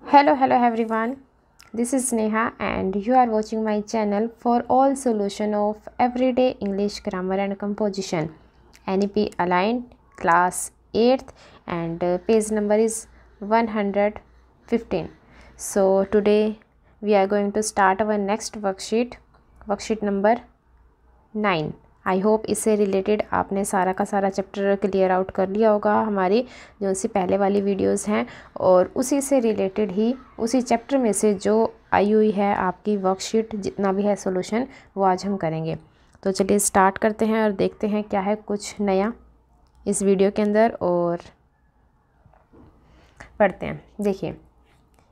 Hello everyone. This is Neha and you are watching my channel for all solution of everyday English grammar and composition. NEP aligned class 8th and page number is 115. So today we are going to start our next worksheet number 9. I hope इससे related आपने सारा का सारा chapter clear out कर लिया होगा हमारी जो सी पहले वाली वीडियोस हैं, और उसी से रिलेटेड ही उसी चैप्टर में से जो आई हुई है आपकी वर्कशीट जितना भी है सॉल्यूशन वो आज हम करेंगे। तो चलिए स्टार्ट करते हैं और देखते हैं क्या है कुछ नया इस वीडियो के अंदर और पढ़ते हैं। देखिए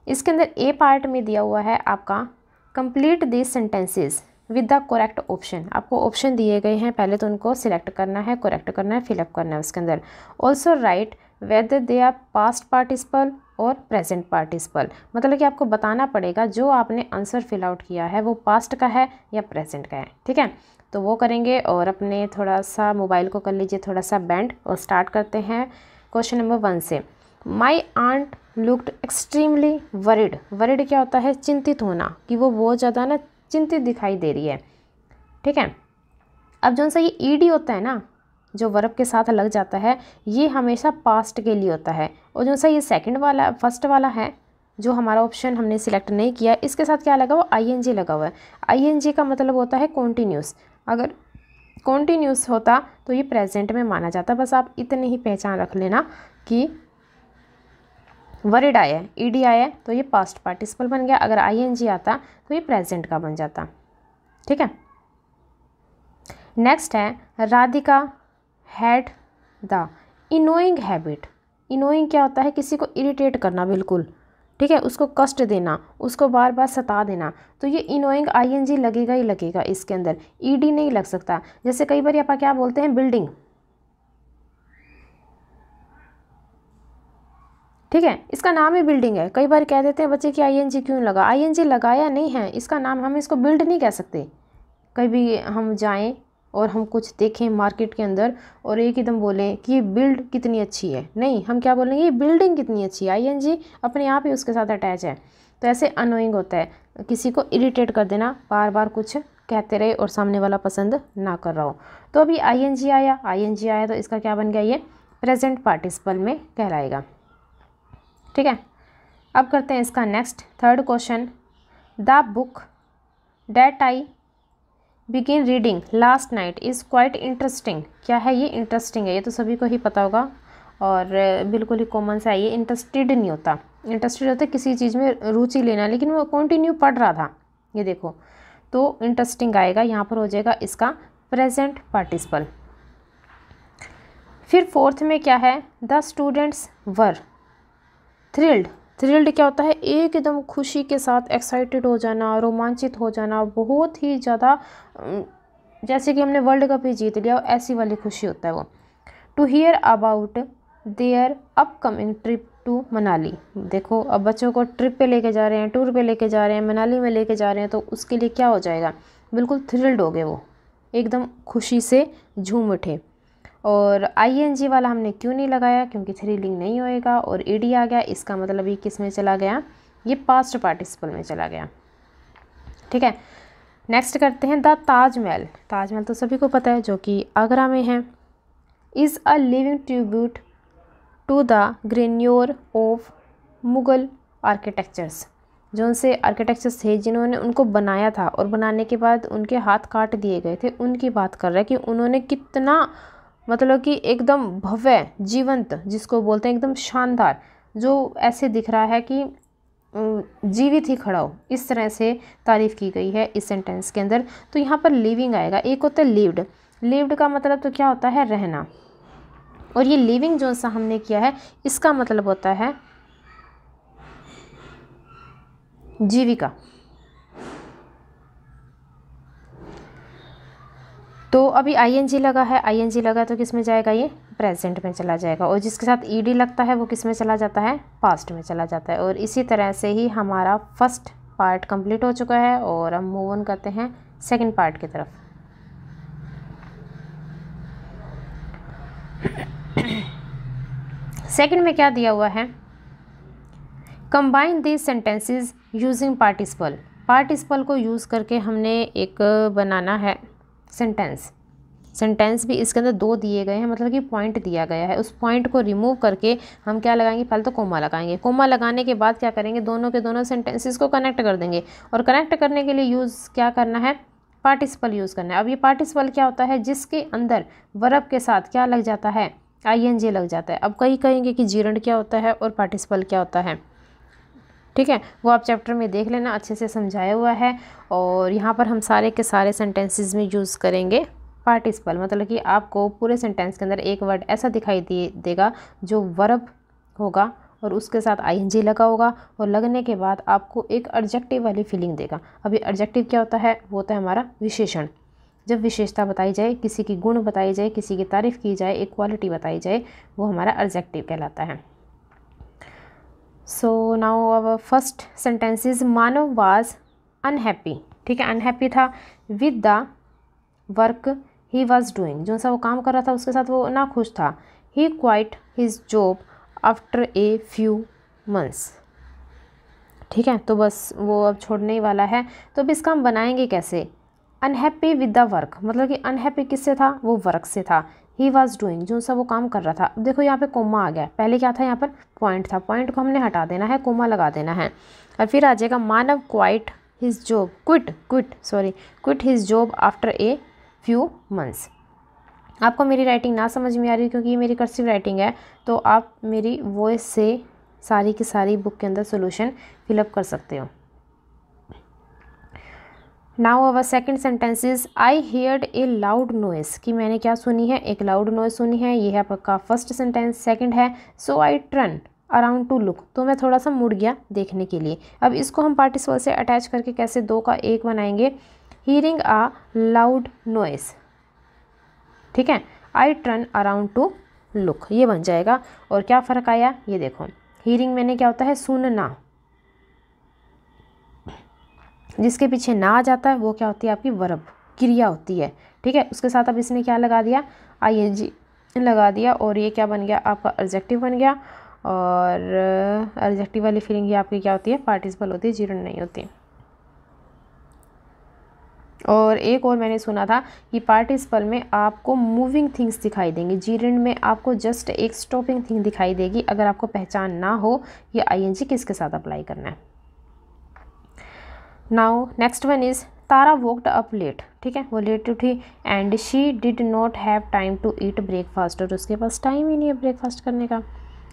इसके अंदर ए पार्ट में दिया हुआ है आपका complete this sentences with the correct option. आपको ऑप्शन दिए गए हैं, पहले तो उनको सिलेक्ट करना है, करेक्ट करना है, फिलअप करना है उसके अंदर। Also write whether they are past participle और प्रेजेंट पार्टिसिपल, मतलब कि आपको बताना पड़ेगा जो आपने आंसर फिल आउट किया है वो पास्ट का है या प्रेजेंट का है। ठीक है, तो वो करेंगे और अपने थोड़ा सा मोबाइल को कर लीजिए थोड़ा सा बैंड और स्टार्ट करते हैं क्वेश्चन नंबर 1 से। My aunt looked extremely worried. Worried क्या होता है? चिंतित होना, कि वो बहुत ज़्यादा ना चिंतित दिखाई दे रही है। ठीक है, अब जो सा ये ईडी होता है ना जो वर्ब के साथ लग जाता है ये हमेशा पास्ट के लिए होता है, और जो सा ये सेकंड वाला फर्स्ट वाला है जो हमारा ऑप्शन हमने सिलेक्ट नहीं किया इसके साथ क्या लगा हुआ? आईएनजी लगा हुआ है। आईएनजी का मतलब होता है कॉन्टीन्यूस। अगर कॉन्टीन्यूस होता तो ये प्रेजेंट में माना जाता। बस आप इतनी ही पहचान रख लेना कि वर्ड आया है, ईडी आया है तो ये पास्ट पार्टिसिपल बन गया। अगर आईएनजी आता तो ये प्रेजेंट का बन जाता। ठीक है, नेक्स्ट है Radhika had the annoying habit. Annoying क्या होता है? किसी को इरिटेट करना, बिल्कुल। ठीक है, उसको कष्ट देना, उसको बार बार सता देना, तो ये इनोइंग आईएनजी लगेगा ही लगेगा इसके अंदर, ईडी नहीं लग सकता। जैसे कई बार आप क्या बोलते हैं? बिल्डिंग। ठीक है, इसका नाम ही बिल्डिंग है। कई बार कह देते हैं बच्चे कि आईएनजी क्यों लगा? आईएनजी लगाया नहीं है, इसका नाम, हम इसको बिल्ड नहीं कह सकते। कहीं भी हम जाएं और हम कुछ देखें मार्केट के अंदर और एक एकदम बोलें कि ये बिल्ड कितनी अच्छी है, नहीं, हम क्या बोलेंगे? ये बिल्डिंग कितनी अच्छी है। आईएनजी अपने आप ही उसके साथ अटैच है। तो ऐसे अनोइंग होता है, किसी को इरिटेट कर देना, बार बार कुछ कहते रहे और सामने वाला पसंद ना कर रहा हो। तो अभी आईएनजी आया तो इसका क्या बन गया? ये प्रेजेंट पार्टिसिपल में कहलाएगा। ठीक है, अब करते हैं इसका next third question. The book that I begin reading last night is quite interesting. क्या है ये? इंटरेस्टिंग है, ये तो सभी को ही पता होगा और बिल्कुल ही कॉमन सा है। ये इंटरेस्टेड नहीं होता। इंटरेस्टेड होता है किसी चीज़ में रुचि लेना, लेकिन वो कंटिन्यू पढ़ रहा था। ये देखो, तो इंटरेस्टिंग आएगा, यहाँ पर हो जाएगा इसका प्रेजेंट पार्टिसिपल। फिर फोर्थ में क्या है? The students were thrilled. Thrilled क्या होता है? एकदम खुशी के साथ एक्साइटेड हो जाना, रोमांचित हो जाना, बहुत ही ज़्यादा, जैसे कि हमने वर्ल्ड कप ही जीत लिया ऐसी वाली खुशी होता है वो। To hear about their upcoming trip to Manali. देखो, अब बच्चों को ट्रिप पे लेके जा रहे हैं, टूर पे लेके जा रहे हैं, मनाली में लेके जा रहे हैं, तो उसके लिए क्या हो जाएगा? बिल्कुल थ्रिल्ड हो गए वो, एकदम खुशी से झूम उठे। और आईएनजी वाला हमने क्यों नहीं लगाया? क्योंकि थ्रिलिंग नहीं होएगा और ईडी आ गया, इसका मतलब ये किस में चला गया? ये पास्ट पार्टिसिपल में चला गया। ठीक है, नेक्स्ट करते हैं द ताजमहल। ताजमहल तो सभी को पता है जो कि आगरा में है। Is a living tribute to the grandeur of Mughal architectures. जो उनसे आर्किटेक्चर्स थे जिन्होंने उनको बनाया था और बनाने के बाद उनके हाथ काट दिए गए थे, उनकी बात कर रहा है कि उन्होंने कितना, मतलब कि एकदम भव्य, जीवंत, जिसको बोलते हैं एकदम शानदार, जो ऐसे दिख रहा है कि जीवित ही खड़ा हो, इस तरह से तारीफ़ की गई है इस सेंटेंस के अंदर। तो यहाँ पर लिविंग आएगा। एक होता है लिव्ड। लिव्ड का मतलब तो क्या होता है? रहना। और ये लिविंग जो सा हमने किया है इसका मतलब होता है जीविका। तो अभी आईएनजी लगा है, आईएनजी लगा तो किस में जाएगा? ये प्रेजेंट में चला जाएगा। और जिसके साथ ईडी लगता है वो किस में चला जाता है? पास्ट में चला जाता है। और इसी तरह से ही हमारा फर्स्ट पार्ट कंप्लीट हो चुका है और हम मूव ऑन करते हैं सेकंड पार्ट की तरफ। सेकंड में क्या दिया हुआ है? Combine these sentences using participle. Participle को यूज़ करके हमने एक बनाना है सेंटेंस। सेंटेंस भी इसके अंदर 2 दिए गए हैं, मतलब कि पॉइंट दिया गया है। उस पॉइंट को रिमूव करके हम क्या लगाएंगे, पहले तो कोमा लगाएंगे। कोमा लगाने के बाद क्या करेंगे, दोनों के दोनों सेंटेंसेस को कनेक्ट कर देंगे। और कनेक्ट करने के लिए यूज़ क्या करना है, पार्टिसिपल यूज़ करना है। अब ये पार्टिसिपल क्या होता है, जिसके अंदर वर्ब के साथ क्या लग जाता है, ING लग जाता है। अब कई कहेंगे कि जीरंड क्या होता है और पार्टिसिपल क्या होता है, ठीक है, वो आप चैप्टर में देख लेना, अच्छे से समझाया हुआ है। और यहाँ पर हम सारे के सारे सेंटेंसेस में यूज़ करेंगे पार्टिसिपल। मतलब कि आपको पूरे सेंटेंस के अंदर एक वर्ड ऐसा दिखाई देगा जो वर्ब होगा और उसके साथ ING लगा होगा, और लगने के बाद आपको एक एडजेक्टिव वाली फीलिंग देगा। अभी एडजेक्टिव क्या होता है, वो होता है हमारा विशेषण। जब विशेषता बताई जाए, किसी की गुण बताई जाए, किसी की तारीफ़ की जाए, एक क्वालिटी बताई जाए, वो हमारा एडजेक्टिव कहलाता है। So now our first sentence is Manav was unhappy. ठीक है, अनहैप्पी था with the work he was doing. जो सा वो काम कर रहा था उसके साथ वो ना खुश था। He quite his job after a few months. ठीक है, तो बस वो अब छोड़ने ही वाला है। तो अब इसका हम बनाएंगे कैसे, अनहैप्पी विद द वर्क, मतलब कि अनहैप्पी किससे था, वो वर्क से था। ही वॉज डूइंग, जो सा वो काम कर रहा था। अब देखो यहाँ पे कोमा आ गया, पहले क्या था, यहाँ पर पॉइंट था, पॉइंट को हमने हटा देना है, कोमा लगा देना है। और फिर आ जाएगा Manav quite his job, quit his job after a few months. आपको मेरी राइटिंग ना समझ में आ रही क्योंकि ये मेरी कर्सिव राइटिंग है, तो आप मेरी वॉइस से सारी की सारी बुक के अंदर सोल्यूशन फिलअप कर सकते हो। Now our second sentence is I heard A loud noise, कि मैंने क्या सुनी है, एक लाउड नॉइस सुनी है। ये है आपका फर्स्ट सेंटेंस। सेकंड है so I turn around to look, तो मैं थोड़ा सा मुड़ गया देखने के लिए। अब इसको हम पार्टिसिपल से अटैच करके कैसे 2 का 1 बनाएंगे, हियरिंग आ लाउड नॉइस। ठीक है, आई टर्न अराउंड टू लुक, ये बन जाएगा। और क्या फ़र्क आया, ये देखो, हियरिंग मैंने क्या होता है, सुनना, जिसके पीछे ना आ जाता है वो क्या होती है, आपकी वर्ब, क्रिया होती है। ठीक है, उसके साथ अब इसने क्या लगा दिया, ING लगा दिया, और ये क्या बन गया, आपका एडजेक्टिव बन गया। और एडजेक्टिव वाली फीलिंग ये आपकी क्या होती है, पार्टिसिपल होती है, जीरंड नहीं होती। और एक और मैंने सुना था कि पार्टिसिपल में आपको मूविंग थिंग्स दिखाई देंगी, जीरंड में आपको जस्ट एक स्टॉपिंग थिंग दिखाई देगी। अगर आपको पहचान ना हो ये ING किसके साथ अप्लाई करना है। Now next one is Tara woked up late. ठीक है, वो लेट उठी and she did not have time to eat breakfast, और उसके पास टाइम ही नहीं है ब्रेकफास्ट करने का।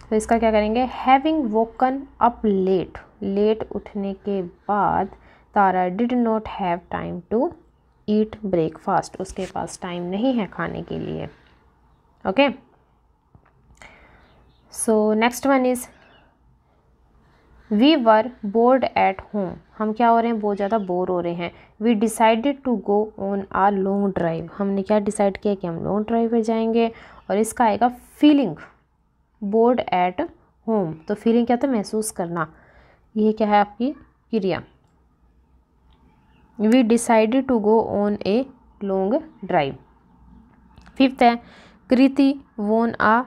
तो इसका क्या करेंगे, having woken up late, late उठने के बाद Tara did not have time to eat breakfast, उसके पास टाइम नहीं है खाने के लिए। Okay, so next one is we were bored at home, हम क्या हो रहे हैं, बहुत ज़्यादा बोर हो रहे हैं। We decided to go on a long drive, हमने क्या डिसाइड किया कि हम लॉन्ग ड्राइव पे जाएंगे। और इसका आएगा फीलिंग, बोर्ड एट होम, तो फीलिंग क्या होता है, महसूस करना। ये क्या है, आपकी क्रिया। We decided to go on a long drive. Fifth है कृति वोन आ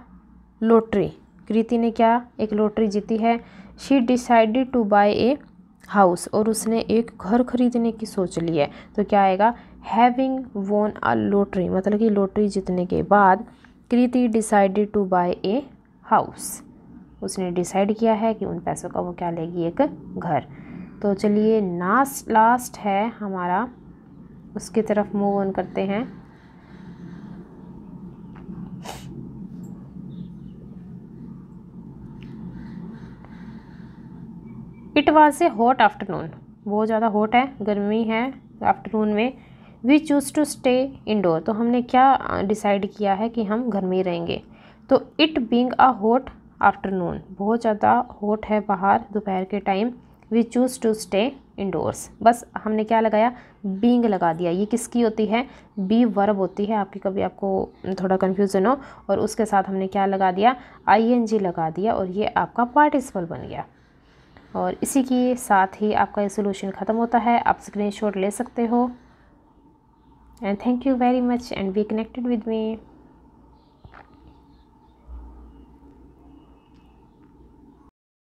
लॉटरी, कृति ने क्या, एक लॉटरी जीती है। She decided to buy a house, और उसने एक घर खरीदने की सोच ली है। तो क्या आएगा, हैविंग वोन आ लॉटरी, मतलब कि लॉटरी जीतने के बाद Kriti decided to buy a house, उसने डिसाइड किया है कि उन पैसों का वो क्या लेगी, एक घर। तो चलिए लास्ट है हमारा, उसकी तरफ मूव ऑन करते हैं। It was a hot afternoon, बहुत ज़्यादा हॉट है, गर्मी है आफ्टरनून में। We choose to stay indoor, तो हमने क्या डिसाइड किया है कि हम घर में ही रहेंगे। तो it being a hot afternoon, बहुत ज़्यादा हॉट है बाहर दोपहर के time. We choose to stay indoors, बस हमने क्या लगाया, बीइंग लगा दिया। ये किसकी होती है, बी वर्ब होती है आपकी, कभी आपको थोड़ा कन्फ्यूज़न हो। और उसके साथ हमने क्या लगा दिया, ING लगा दिया, और ये आपका पार्टिसिपल बन गया। और इसी के साथ ही आपका ये सोल्यूशन ख़त्म होता है। आप स्क्रीनशॉट ले सकते हो। And thank you very much and be connected with me.